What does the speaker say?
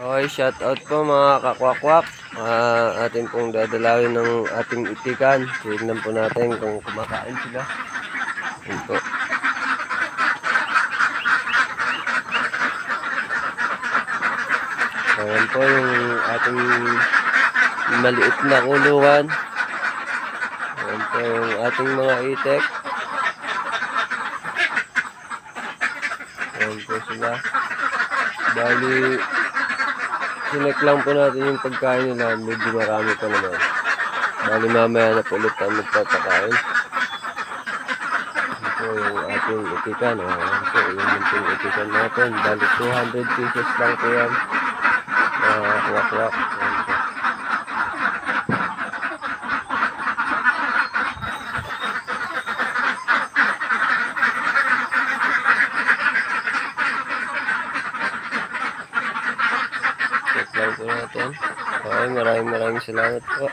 Okay, shout out po mga kakwakwak. Atin pong dadalawin ng ating itikan. Tignan po natin kung kumakain sila. Yun po. Ayan po yung ating maliit na kulungan. Ayan po yung ating mga itik. Ayan po sila. Bali, sinek lang po natin yung pagkain nila. Medyo marami pa naman. Bali mamaya na po ulit ang magpapakain. Ayan po yung ating itikan. Ayan po yung munting itikan natin. Bali 200 pesos lang po yan. Kwak-kwak. Ayan po. Check lang po natin. Okay, maraming salamat po.